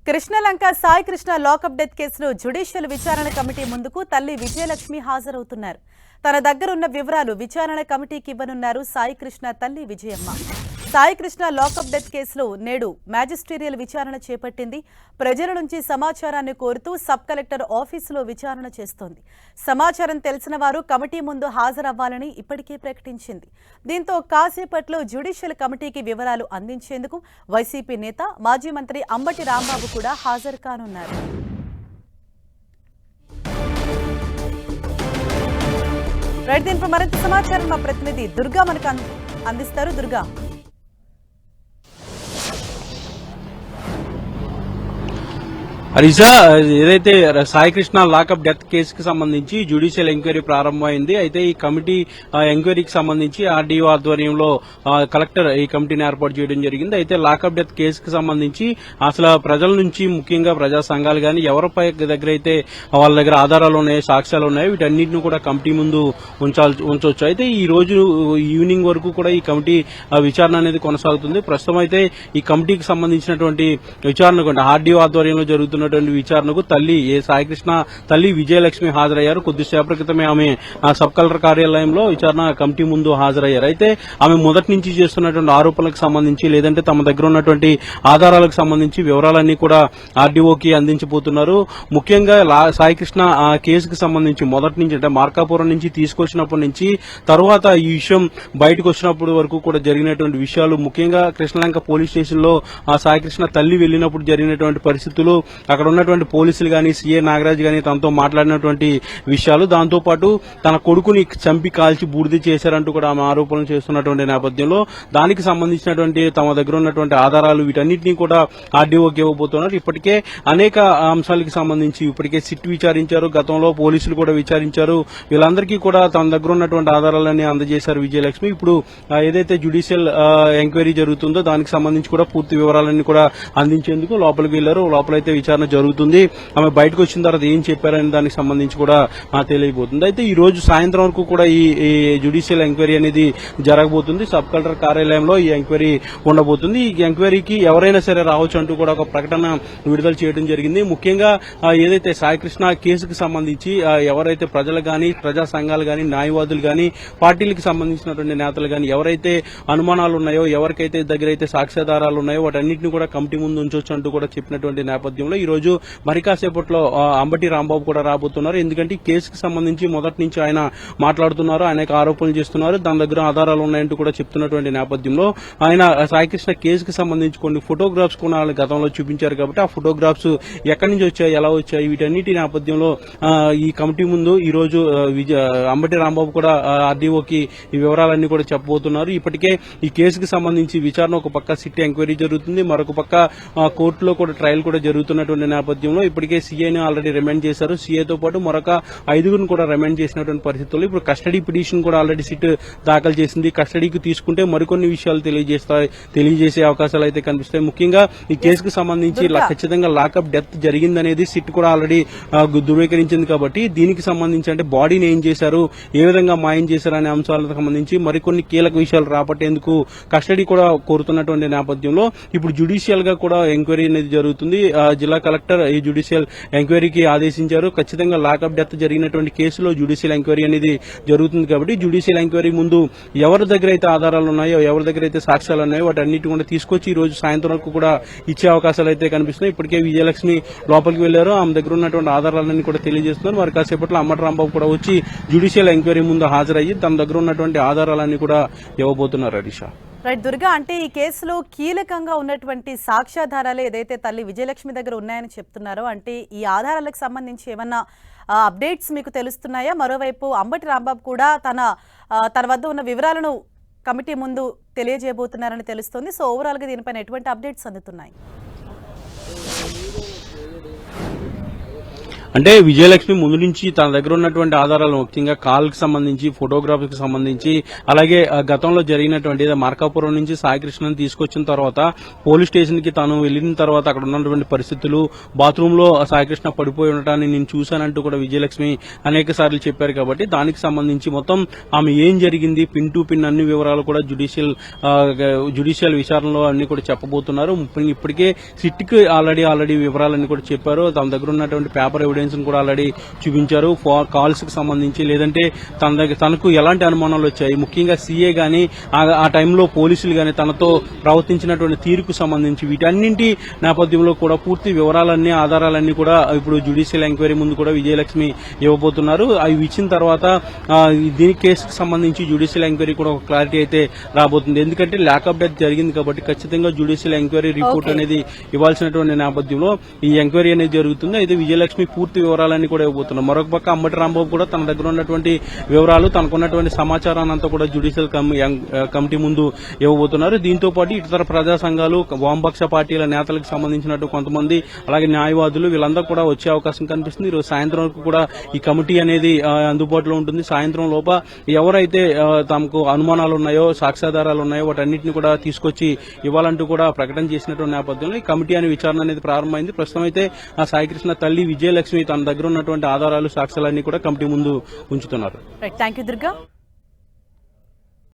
Krishnalanka Sai Krishna lockup death కేసులో judicial విచారణ committee ముందుకు తల్లి విజయలక్ష్మి హాజరవుతున్నారు. తన దగ్గరున్న వివరాలు విచారణ కమిటీకి ఇవ్వనున్నారు సాయి కృష్ణ తల్లి విజయమ్మ. సాయి కృష్ణ లాకప్ డెత్ కేసులో నేడు మ్యాజిస్టీరియల్ విచారణ చేపట్టింది. ప్రజల నుంచి సమాచారాన్ని కోరుతూ సబ్ కలెక్టర్ ఆఫీసులో విచారణ చేస్తోంది. సమాచారం తెలిసిన వారు కమిటీ ముందు హాజరవ్వాలని ఇప్పటికే ప్రకటించింది. దీంతో కాసేపట్లో జ్యుడిషియల్ కమిటీకి వివరాలు అందించేందుకు వైసీపీ నేత మాజీ మంత్రి అంబటి రాంబాబు కూడా హాజరు కానున్నారు. దీనిపై మరింత సమాచారం మా ప్రతినిధి దుర్గా మనకు అందిస్తారు. దుర్గా, హరీషా, ఏదైతే సాయి కృష్ణ లాకప్ డెత్ కేసుకి సంబంధించి జ్యుడిషియల్ ఎంక్వైరీ ప్రారంభమైంది. అయితే ఈ కమిటీ ఎంక్వైరీకి సంబంధించి ఆర్డీఓ ఆధ్వర్యంలో కలెక్టర్ ఈ కమిటీని ఏర్పాటు చేయడం జరిగింది. అయితే లాకప్ డెత్ కేసుకి సంబంధించి అసలు ప్రజల నుంచి, ముఖ్యంగా ప్రజా సంఘాలు గానీ ఎవరిపై దగ్గర అయితే వాళ్ళ దగ్గర ఆధారాలు ఉన్నాయి, సాక్ష్యాలు ఉన్నాయి, వీటన్నిటిని కూడా కమిటీ ముందు ఉంచవచ్చు. అయితే ఈ రోజు ఈవినింగ్ వరకు కూడా ఈ కమిటీ విచారణ అనేది కొనసాగుతుంది. ప్రస్తుతం అయితే ఈ కమిటీకి సంబంధించినటువంటి విచారణ ఆర్డీఓ ఆధ్వర్యంలో జరుగుతున్న విచారణకు తల్లి సాయికృష్ణ తల్లి విజయలక్ష్మి హాజరయ్యారు. కొద్దిసేపటి క్రితమే ఆమె సబ్ కలెక్టర్ కార్యాలయంలో విచారణ కమిటీ ముందు హాజరయ్యారు. అయితే ఆమె మొదటి నుంచి చేస్తున్నటువంటి ఆరోపణలకు సంబంధించి, లేదంటే తమ దగ్గర ఉన్నటువంటి ఆధారాలకు సంబంధించి వివరాలన్నీ కూడా ఆర్డీఓకి అందించబోతున్నారు. ముఖ్యంగా సాయికృష్ణ కేసుకు సంబంధించి మొదటి నుంచి, అంటే మార్కాపురం నుంచి తీసుకొచ్చినప్పటి నుంచి తర్వాత ఈ విషయం బయటకు వచ్చినప్పటి వరకు కూడా జరిగినటువంటి విషయాలు, ముఖ్యంగా కృష్ణలంక పోలీస్ స్టేషన్ లో సాయికృష్ణ తల్లి వెళ్లినప్పుడు జరిగినటువంటి పరిస్థితులు, అక్కడ ఉన్నటువంటి పోలీసులు గాని, సీఏ నాగరాజ్ గాని తనతో మాట్లాడినటువంటి విషయాలు, దాంతో పాటు తన కొడుకుని చంపి కాల్చి బూడిద చేశారంటూ కూడా ఆమె ఆరోపణలు చేస్తున్నటువంటి నేపథ్యంలో దానికి సంబంధించినటువంటి తమ దగ్గర ఉన్నటువంటి ఆధారాలు వీటన్నిటినీ కూడా ఆర్డీఓకి ఇవ్వబోతున్నారు. ఇప్పటికే అనేక అంశాలకు సంబంధించి ఇప్పటికే సిట్ విచారించారు, గతంలో పోలీసులు కూడా విచారించారు. వీళ్ళందరికీ కూడా తమ దగ్గర ఉన్నటువంటి ఆధారాలన్నీ అందజేశారు విజయలక్ష్మి. ఇప్పుడు ఏదైతే జ్యుడిషియల్ ఎంక్వైరీ జరుగుతుందో దానికి సంబంధించి కూడా పూర్తి వివరాలన్నీ కూడా అందించేందుకు లోపలికి వెళ్లారు. లోపలైతే విచారణ జరుగుతుంది. ఆమె బయటకు వచ్చిన తర్వాత ఏం చెప్పారనే దానికి సంబంధించి కూడా తెలియబోతుంది. అయితే ఈ రోజు సాయంత్రం వరకు కూడా ఈ జ్యుడిషియల్ ఎంక్వైరీ అనేది జరగబోతుంది. సబ్ కలెక్టర్ కార్యాలయంలో ఈ ఎంక్వైరీ ఉండబోతుంది. ఈ ఎంక్వైరీకి ఎవరైనా సరే రావచ్చు అంటూ కూడా ఒక ప్రకటన విడుదల చేయడం జరిగింది. ముఖ్యంగా ఏదైతే సాయికృష్ణ కేసుకు సంబంధించి ఎవరైతే ప్రజలు గాని, ప్రజా సంఘాలు గాని, న్యాయవాదులు గాని, పార్టీలకు సంబంధించినటువంటి నేతలు గాని ఎవరైతే అనుమానాలు ఉన్నాయో, ఎవరికైతే దగ్గర అయితే సాక్ష్యాధారాలు ఉన్నాయో వాటన్నింటినీ కూడా కమిటీ ముందు ఉంచొచ్చు అంటూ కూడా చెప్పినటువంటి నేపథ్యంలో ఈ రోజు మరి కాసేపట్లో అంబటి రాంబాబు కూడా రాబోతున్నారు. ఎందుకంటే ఈ కేసుకు సంబంధించి మొదటి నుంచి ఆయన మాట్లాడుతున్నారు, అనేక ఆరోపణలు చేస్తున్నారు, దాని దగ్గర ఆధారాలు ఉన్నాయంటూ కూడా చెప్తున్నటువంటి నేపథ్యంలో ఆయన సాయికృష్ణ కేసుకు సంబంధించి కొన్ని ఫోటోగ్రాఫ్స్ కూడా గతంలో చూపించారు. కాబట్టి ఆ ఫోటోగ్రాఫ్స్ ఎక్కడి నుంచి వచ్చాయి, ఎలా వచ్చాయి, వీటన్నిటి నేపథ్యంలో ఈ కమిటీ ముందు ఈ రోజు అంబటి రాంబాబు కూడా ఆర్డీఓకి ఈ వివరాలన్నీ కూడా చెప్పబోతున్నారు. ఇప్పటికే ఈ కేసుకు సంబంధించి విచారణ ఒక పక్క సిట్ ఎంక్వైరీ జరుగుతుంది, మరొక పక్క కోర్టులో కూడా ట్రయల్ కూడా జరుగుతున్నటువంటి నేపథ్యంలో ఇప్పటికే సీఏని ఆల్రెడీ రిమాండ్ చేశారు. సీఏతో పాటు మరొక 5గురిని కూడా రిమాండ్ చేసినటువంటి పరిస్థితుల్లో ఇప్పుడు కస్టడీ పిటిషన్ కూడా ఆల్రెడీ సిట్ దాఖలు చేసింది. కస్టడీకి తీసుకుంటే మరికొన్ని విషయాలు తెలియజేసే అవకాశాలు అయితే కనిపిస్తాయి. ముఖ్యంగా ఈ కేసుకు సంబంధించి ఖచ్చితంగా లాకప్ డెత్ జరిగిందనేది సిట్ కూడా ఆల్రెడీ ధృవీకరించింది. కాబట్టి దీనికి సంబంధించి, అంటే బాడీని ఏం చేశారు, ఏ విధంగా మాయం చేశారు అనే అంశాలకు సంబంధించి మరికొన్ని కీలక విషయాలు రాబట్టేందుకు కస్టడీ కూడా కోరుతున్నటువంటి నేపథ్యంలో ఇప్పుడు జ్యుడిషియల్ గా కూడా ఎంక్వైరీ అనేది జరుగుతుంది. జిల్లా కలెక్టర్ ఈ జ్యుడిషియల్ ఎంక్వైరీకి ఆదేశించారు. ఖచ్చితంగా లాకప్ డెత్ జరిగినటువంటి కేసులో జ్యుడిషియల్ ఎంక్వైరీ అనేది జరుగుతుంది. కాబట్టి జ్యుడిషియల్ ఎంక్వైరీ ముందు ఎవరి దగ్గర అయితే ఆధారాలు ఉన్నాయో, ఎవరి దగ్గర అయితే సాక్ష్యాలు ఉన్నాయో వాటన్నిటి కూడా తీసుకొచ్చి ఈ రోజు సాయంత్రం వరకు కూడా ఇచ్చే అవకాశాలు అయితే కనిపిస్తున్నాయి. ఇప్పటికే విజయలక్ష్మి లోపలికి వెళ్లారు, ఆమె దగ్గర ఉన్నటువంటి ఆధారాలన్నీ కూడా తెలియజేస్తున్నారు. మరి కాసేపట్లో అంబటి రాంబాబు కూడా వచ్చి జ్యుడిషియల్ ఎంక్వైరీ ముందు హాజరయ్యి తమ దగ్గర ఉన్నటువంటి ఆధారాలన్నీ కూడా ఇవ్వబోతున్నారు. హరీషా, దుర్గా, అంటే ఈ కేసులో కీలకంగా ఉన్నటువంటి సాక్ష్యాధారాలు ఏదైతే తల్లి విజయలక్ష్మి దగ్గర ఉన్నాయని చెప్తున్నారో, అంటే ఈ ఆధారాలకు సంబంధించి ఏమన్నా అప్డేట్స్ మీకు తెలుస్తున్నాయా? మరోవైపు అంబటి రాంబాబు కూడా తన వద్ద ఉన్న వివరాలను కమిటీ ముందు తెలియజేయబోతున్నారని తెలుస్తోంది. సో ఓవరాల్ గా దీనిపైన ఎటువంటి అప్డేట్స్ అందుతున్నాయి? అంటే విజయలక్ష్మి ముందు నుంచి తన దగ్గర ఉన్నటువంటి ఆధారాలు ముఖ్యంగా కాల్ కి సంబంధించి ఫోటోగ్రఫీకి సంబంధించి అలాగే గతంలో జరిగినటువంటి మార్కాపురం నుంచి సాయికృష్ణని తీసుకొచ్చిన తర్వాత పోలీస్ స్టేషన్ కి తాను వెళ్లిన తర్వాత అక్కడ ఉన్నటువంటి పరిస్థితులు బాత్రూమ్ లో సాయికృష్ణ పడిపోయి ఉండటాన్ని నేను చూశానంటూ కూడా విజయలక్ష్మి అనేక సార్లు చెప్పారు కాబట్టి దానికి సంబంధించి మొత్తం ఆమె ఏం జరిగింది పిన్ టు పిన్ అన్ని వివరాలు కూడా జ్యుడిషియల్ విచారణలో అన్ని కూడా చెప్పబోతున్నారు. ఇప్పటికే సిట్ కి ఆల్రెడీ వివరాలన్నీ కూడా చెప్పారు. తన దగ్గర ఉన్నటువంటి పేపర్ ఎవిడెన్స్ కూడా ఆల్రెడీ చూపించారు. కాల్స్ కి సంబంధించి లేదంటే తనకు ఎలాంటి అనుమానాలు వచ్చాయి, ముఖ్యంగా సీఏ గాని ఆ టైంలో పోలీసులు గాని తనతో ప్రవర్తించినటువంటి తీరుకు సంబంధించి వీటన్నింటి నేపథ్యంలో కూడా పూర్తి వివరాలన్నీ ఆధారాలన్నీ కూడా ఇప్పుడు జ్యుడిషియల్ ఎంక్వైరీ ముందు కూడా విజయలక్ష్మి ఇవ్వబోతున్నారు. అవి ఇచ్చిన తర్వాత దీని కేసుకు సంబంధించి జ్యుడిషియల్ ఎంక్వైరీ కూడా ఒక క్లారిటీ అయితే రాబోతుంది. ఎందుకంటే ల్యాక్ ఆఫ్ డెత్ జరిగింది కాబట్టి ఖచ్చితంగా జ్యుడిషియల్ ఎంక్వైరీ రిపోర్ట్ అనేది ఇవ్వాల్సినటువంటి నేపథ్యంలో ఈ ఎంక్వైరీ అనేది జరుగుతుంది. అయితే విజయలక్ష్మి పూర్తి వివరాలన్నీ కూడా ఇవ్వబోతున్నారు. మరొక పక్క అంబటి రాంబాబు కూడా తన దగ్గర ఉన్నటువంటి వివరాలు తనకున్నటువంటి సమాచారాన్ని అంతా కూడా జ్యుడిషియల్ కమిటీ ముందు ఇవ్వబోతున్నారు. దీంతో పాటు ఇతర ప్రజా సంఘాలు వామపక్ష పార్టీల నేతలకు సంబంధించినట్టు కొంతమంది అలాగే న్యాయవాదులు వీళ్ళందరూ కూడా వచ్చే అవకాశం కనిపిస్తుంది. ఈరోజు సాయంత్రం వరకు కూడా ఈ కమిటీ అనేది అందుబాటులో ఉంటుంది. సాయంత్రం లోప ఎవరైతే తమకు అనుమానాలు ఉన్నాయో సాక్ష్యాధారాలు ఉన్నాయో వాటన్నిటిని కూడా తీసుకొచ్చి ఇవ్వాలంటూ కూడా ప్రకటన చేసినటువంటి నేపథ్యంలో ఈ కమిటీ అనే విచారణ అనేది ప్రారంభమైంది. ప్రస్తుతం అయితే ఆ సాయికృష్ణ తల్లి విజయలక్ష్మి తన దగ్గర ఉన్నటువంటి ఆధారాలు సాక్ష్యాలన్నీ కూడా కమిటీ ముందు ఉంచుతున్నారు. Thank you Durga.